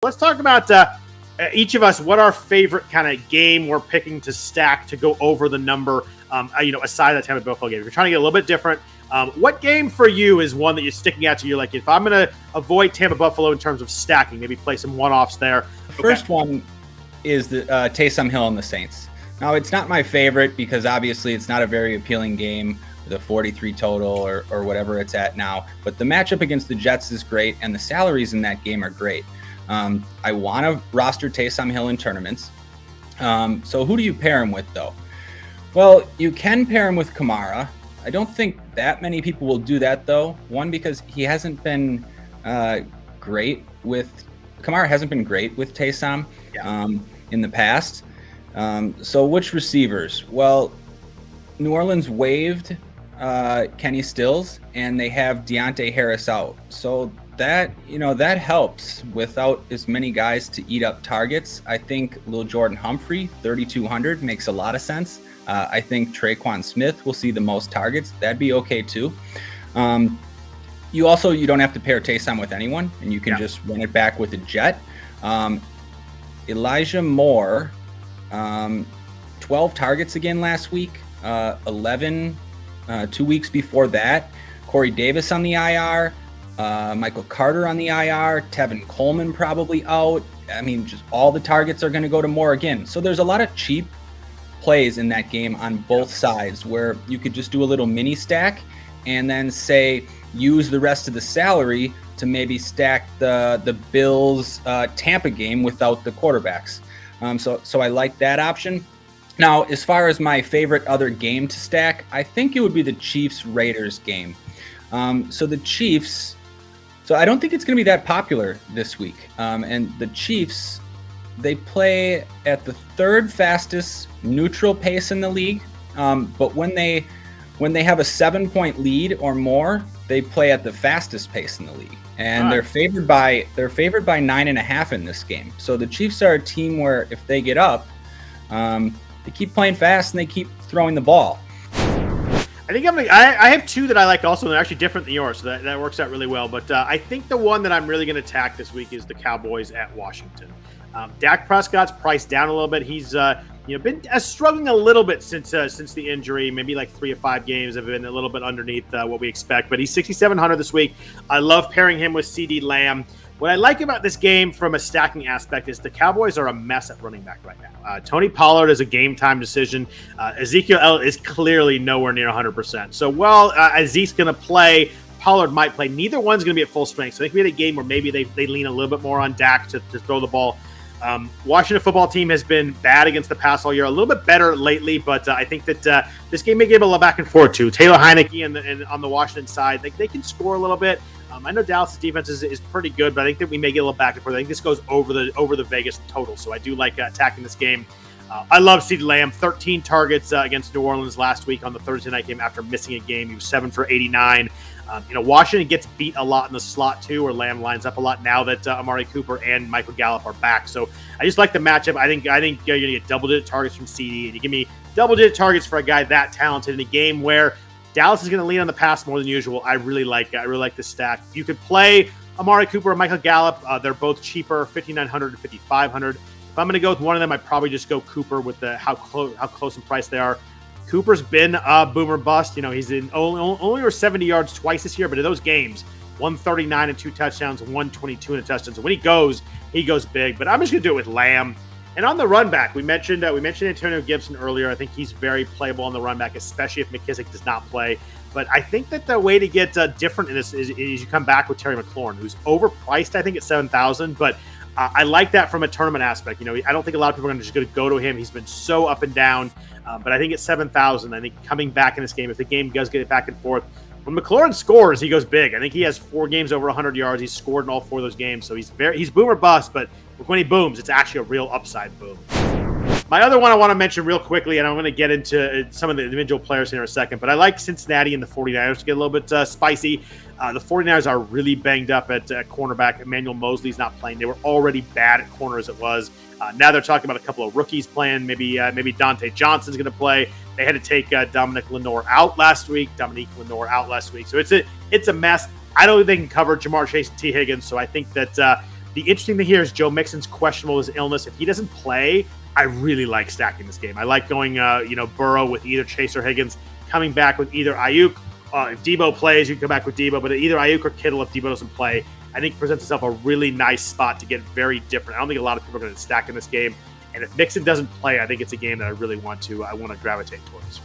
Let's talk about each of us, what our favorite kind of game we're picking to stack to go over the number, aside of the Tampa Buffalo game. If you're trying to get a little bit different, what game for you is one that you're sticking out to? You're like, if I'm going to avoid Tampa Buffalo in terms of stacking, maybe play some one-offs there. The first one is the Taysom Hill and the Saints. Now, it's not my favorite because obviously it's not a very appealing game, the 43 total or whatever it's at now. But the matchup against the Jets is great, and the salaries in that game are great. I want to roster Taysom Hill in tournaments. So who do you pair him with, though? Well, you can pair him with Kamara. I don't think that many people will do that, though. One, because he hasn't been great with Kamara hasn't been great with Taysom in the past. So which receivers? Well, New Orleans waived Kenny Stills, and they have Deontay Harris out. So that helps without as many guys to eat up targets. I think Lil Jordan Humphrey, 3,200, makes a lot of sense. I think Traquan Smith will see the most targets. That'd be okay too. You don't have to pair Taysom with anyone, and you can just run it back with a jet. Elijah Moore, 12 targets again last week, 11 2 weeks before that. Corey Davis on the IR, Michael Carter on the IR, Tevin Coleman probably out. I mean, just all the targets are going to go to Moore again. So there's a lot of cheap plays in that game on both sides where you could just do a little mini stack and then say use the rest of the salary to maybe stack the Bills Tampa game without the quarterbacks. So I like that option. Now, as far as my favorite other game to stack, I think it would be the Chiefs-Raiders game. So the Chiefs, I don't think it's going to be that popular this week. And the Chiefs, they play at the third fastest neutral pace in the league. But when they have a 7-point lead or more, they play at the fastest pace in the league. And they're favored by 9.5 in this game. So the Chiefs are a team where if they get up, they keep playing fast and they keep throwing the ball. I think I have two that I like also. They're actually different than yours, so that works out really well. But I think the one that I'm really going to attack this week is the Cowboys at Washington. Dak Prescott's priced down a little bit. He's been struggling a little bit since the injury. Maybe like 3 or 5 games have been a little bit underneath what we expect. But he's 6,700 this week. I love pairing him with CeeDee Lamb. What I like about this game from a stacking aspect is the Cowboys are a mess at running back right now. Tony Pollard is a game-time decision. Ezekiel Elliott is clearly nowhere near 100%. So while Zeke's going to play, Pollard might play. Neither one's going to be at full strength. So I think we had a game where maybe they lean a little bit more on Dak to throw the ball. Washington football team has been bad against the pass all year, a little bit better lately, but I think that this game may give a little back and forth too. Taylor Heineke and on the Washington side, they can score a little bit. I know Dallas' defense is pretty good, but I think that we may get a little back and forth. I think this goes over the Vegas total, so I do like attacking this game. I love CeeDee Lamb, 13 targets against New Orleans last week on the Thursday night game after missing a game. He was 7 for 89. Washington gets beat a lot in the slot too, where Lamb lines up a lot now that Amari Cooper and Michael Gallup are back. So I just like the matchup. I think you're going to get double-digit targets from CD, and you give me double-digit targets for a guy that talented in a game where Dallas is going to lean on the pass more than usual. I really like this stack. You could play Amari Cooper or Michael Gallup. They're both cheaper, 5,900 to 5,500. If I'm going to go with one of them, I'd probably just go Cooper with how close in price they are. Cooper's been a boomer bust. He's in only over 70 yards twice this year, but in those games, 139 and 2 touchdowns, 122 and a touchdown. So when he goes big. But I'm just going to do it with Lamb. And on the run back, we mentioned Antonio Gibson earlier. I think he's very playable on the run back, especially if McKissick does not play. But I think that the way to get different in this is you come back with Terry McLaurin, who's overpriced, I think, at 7,000. But I like that from a tournament aspect. I don't think a lot of people are just going to go to him. He's been so up and down. But I think at 7,000, I think coming back in this game, if the game does get it back and forth, when McLaurin scores, he goes big. I think he has 4 games over 100 yards. He's scored in all 4 of those games. So he's boom or bust, but when he booms, it's actually a real upside boom. My other one I want to mention real quickly, and I'm going to get into some of the individual players here in a second, but I like Cincinnati and the 49ers to get a little bit spicy. The 49ers are really banged up at cornerback. Emmanuel Mosley's not playing. They were already bad at corner as it was. Now they're talking about a couple of rookies playing. Maybe Dante Johnson's going to play. They had to take Dominic Lenore out last week. So it's a mess. I don't think they can cover Jamar Chase and T. Higgins, so I think that The interesting thing here is Joe Mixon's questionable with his illness. If he doesn't play, I really like stacking this game. I like going, Burrow with either Chase or Higgins, coming back with either Ayuk. If Debo plays, you can come back with Debo, but either Ayuk or Kittle if Debo doesn't play. I think presents itself a really nice spot to get very different. I don't think a lot of people are going to stack in this game. And if Mixon doesn't play, I think it's a game that I really want to gravitate towards.